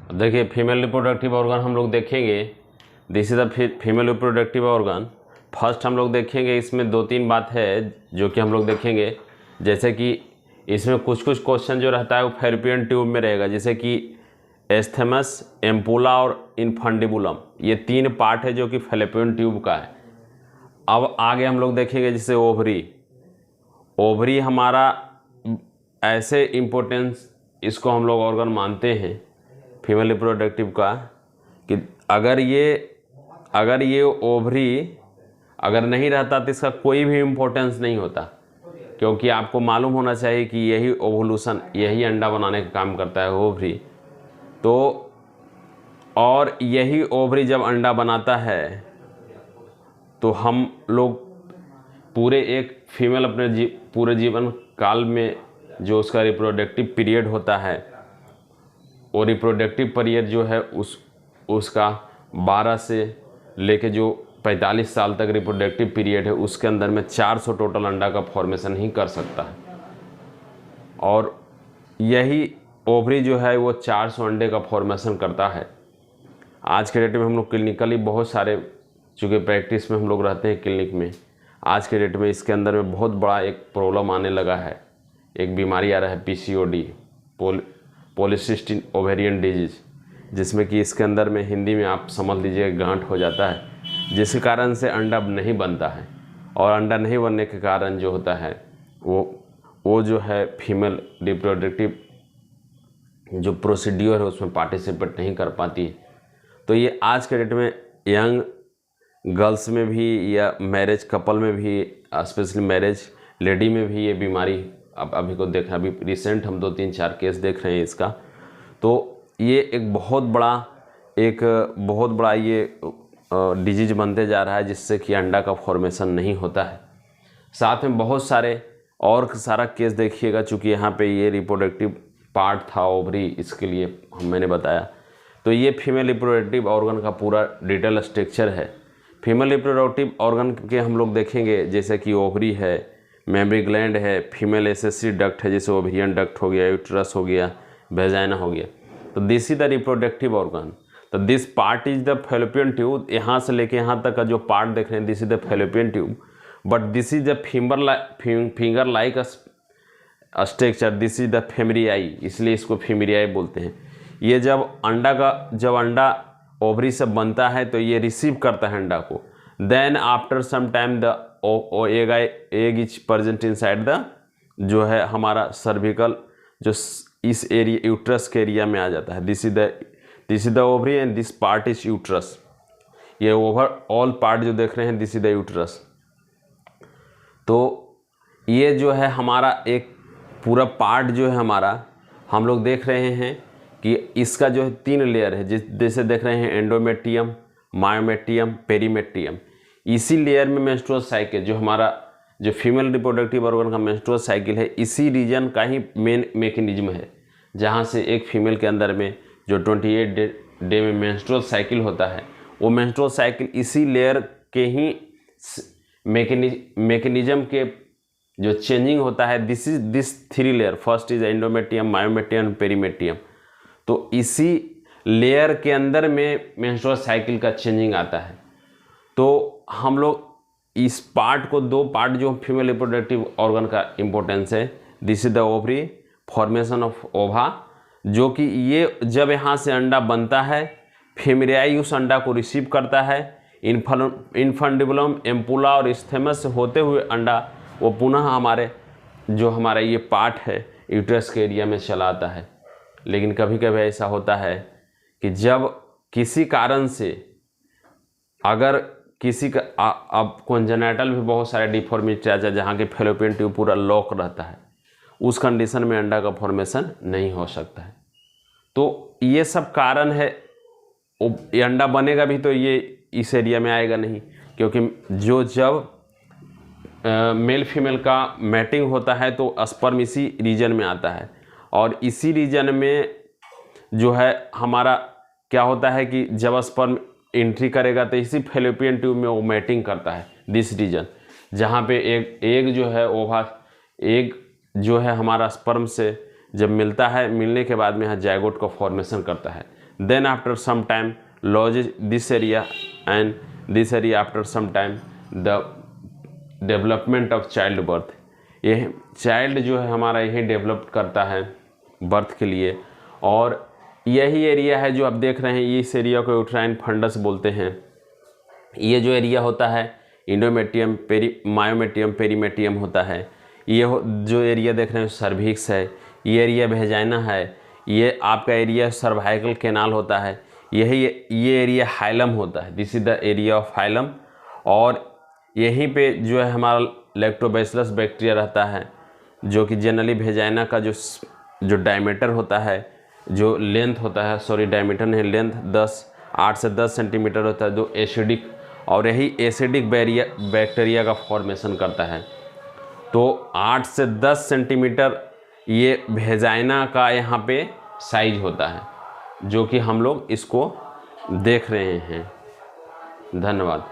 देखिए female reproductive organ हम लोग देखेंगे। This is the female reproductive organ. First हम लोग देखेंगे, इसमें 2-3 बात है जो कि हम लोग देखेंगे। जैसे कि इसमें कुछ कुछ क्वेश्चन जो रहता है वो फैलोपियन ट्यूब में रहेगा, जैसे कि एस्थेमस, एम्पुला और इनफंडिबुलम, ये 3 पार्ट है जो कि फैलोपियन ट्यूब का है। अब आगे हम लोग देखेंगे जैसे ओवरी। ओवरी हमारा ऐसे इम्पोर्टेंस, इसको हम लोग ऑर्गन मानते हैं फीमेल रिप्रोडक्टिव का, कि अगर ये ओवरी अगर नहीं रहता तो इसका कोई भी इम्पोर्टेंस नहीं होता, क्योंकि आपको मालूम होना चाहिए कि यही ओवुलेशन, यही अंडा बनाने का काम करता है ओवरी। तो और यही ओवरी जब अंडा बनाता है तो हम लोग पूरे एक फीमेल अपने पूरे जीवन काल में जो उसका रिप्रोडक्टिव पीरियड होता है, वो रिप्रोडक्टिव पीरियड जो है उसका 12 से लेके जो 45 साल तक रिप्रोडक्टिव पीरियड है, उसके अंदर में 400 टोटल अंडा का फॉर्मेशन ही कर सकता है। और यही ओवरी जो है वो 400 अंडे का फॉर्मेशन करता है। आज के डेट में हम लोग क्लिनिकली बहुत सारे, चूँकि प्रैक्टिस में हम लोग रहते हैं क्लिनिक में, आज के डेट में इसके अंदर में बहुत बड़ा एक प्रॉब्लम आने लगा है, एक बीमारी आ रहा है PCOD, पॉलीसिस्टिक ओवेरियन डिजीज, जिसमें कि इसके अंदर में हिंदी में आप समझ लीजिए गांठ हो जाता है, जिसके कारण से अंडा नहीं बनता है। और अंडा नहीं बनने के कारण जो होता है वो जो है फीमेल रिप्रोडक्टिव जो प्रोसीड्यूर है उसमें पार्टिसिपेट नहीं कर पाती है। तो ये आज के डेट में यंग गर्ल्स में भी या मैरिज कपल में भी, स्पेशली मैरिज लेडी में भी ये बीमारी अब अभी को देखा, अभी रिसेंट हम 2-3-4 केस देख रहे हैं इसका। तो ये एक बहुत बड़ा ये डिजीज बनते जा रहा है, जिससे कि अंडा का फॉर्मेशन नहीं होता है। साथ में बहुत सारे और सारा केस देखिएगा, चूँकि यहाँ पे ये रिप्रोडक्टिव पार्ट था ओवरी, इसके लिए मैंने बताया। तो ये फीमेल रिप्रोडक्टिव ऑर्गन का पूरा डिटेल स्ट्रक्चर है। फीमेल रिप्रोडक्टिव ऑर्गन के हम लोग देखेंगे, जैसे कि ओवरी है, मेमरी ग्लैंड है, फीमेल एसेसरी डक्ट है, जैसे ओवेरियन डक्ट हो गया, यूट्रस हो गया, वेजाइना हो गया। तो this is the reproductive organ. तो this part is the fallopian tube. यहाँ से लेके यहाँ तक का जो पार्ट देख रहे हैं, this is the fallopian tube, but this is the finger like structure, this is the fimbriae, इसलिए इसको फेमरियाई बोलते हैं। ये जब अंडा ओवरी से बनता है तो ये रिसीव करता है अंडा को। Then after some time the egg is present inside the, जो है हमारा सर्विकल, जो इस एरिया यूट्रस के एरिया में आ जाता है। This is the ovary and this part is uterus. ये ओवरऑल पार्ट जो देख रहे हैं, दिस इज द यूट्रस। तो ये जो है हमारा एक पूरा पार्ट जो है हमारा, हम लोग देख रहे हैं कि इसका जो है 3 लेयर है, जैसे देख रहे हैं एंडोमेट्रियम, मायोमेट्रियम, पेरीमेट्रियम। इसी लेयर में मेंस्ट्रुअल साइकिल, जो हमारा जो फीमेल रिप्रोडक्टिव ऑर्गन का मेंस्ट्रुअल साइकिल है, इसी रीजन का ही मेन मैकेनिज्म है, जहाँ से एक फीमेल के अंदर में जो 28 डे में मेंस्ट्रुअल साइकिल होता है, वो मेंस्ट्रुअल साइकिल इसी लेयर के ही मैकेनिज्म के जो चेंजिंग होता है, this 3 layer, first is endometrium, myometrium, perimetrium. तो इसी लेयर के अंदर में मेंस्ट्रुअल साइकिल का चेंजिंग आता है। तो हम लोग इस पार्ट को, 2 पार्ट जो फीमेल रिप्रोडक्टिव ऑर्गन का इंपॉर्टेंस है, this is the ovary, formation of ओवा, जो कि ये जब यहाँ से अंडा बनता है, फेमरियाई उस अंडा को रिसीव करता है, इनफंडिबुलम, एम्पुला और इस्थेमस से होते हुए अंडा वो पुनः हमारा ये पार्ट है यूट्रस के एरिया में चला आता है। लेकिन कभी कभी ऐसा होता है कि जब किसी कारण से, अगर किसी का अब कॉन्जेनिटल भी बहुत सारे डिफॉर्मिटी आ जाए, जहाँ के फैलोपियन ट्यूब पूरा लॉक रहता है, उस कंडीशन में अंडा का फॉर्मेशन नहीं हो सकता है। तो ये सब कारण है। ये अंडा बनेगा भी तो ये इस एरिया में आएगा नहीं, क्योंकि जब मेल फीमेल का मैटिंग होता है तो स्पर्म इसी रीजन में आता है, और इसी रीजन में जो है हमारा क्या होता है कि जब स्पर्म एंट्री करेगा तो इसी फैलोपियन ट्यूब में वो मैटिंग करता है, दिस रीजन, जहाँ पे एग जो है एग जो है हमारा स्पर्म से जब मिलता है, मिलने के बाद में यहाँ जायगोट का फॉर्मेशन करता है। Then after some time loses this area and this area after some time the development of child birth। ये चाइल्ड जो है हमारा यही डेवलप करता है बर्थ के लिए, और यही एरिया है जो आप देख रहे हैं, इस एरिया को यूट्राइन फंडस बोलते हैं। ये जो एरिया होता है इंडोमेट्रियम मायोमेट्रियम पेरीमेट्रियम होता है। ये जो एरिया देख रहे हैं सर्विक्स है, ये एरिया वेजाइना है, ये आपका एरिया सर्वाइकल कैनाल होता है, ये एरिया हाइलम होता है, this is the area of hilum. और यहीं पे जो है हमारा लैक्टोबैसिलस बैक्टीरिया रहता है, जो कि जनरली वेजाइना का जो डायमीटर होता है, जो लेंथ होता है, सॉरी डायमीटर नहीं, लेंथ 8 से 10 सेंटीमीटर होता है, जो एसिडिक, और यही एसिडिक बैक्टीरिया का फॉर्मेशन करता है। तो 8 से 10 सेंटीमीटर ये वेजाइना का यहाँ पे साइज होता है, जो कि हम लोग इसको देख रहे हैं। धन्यवाद।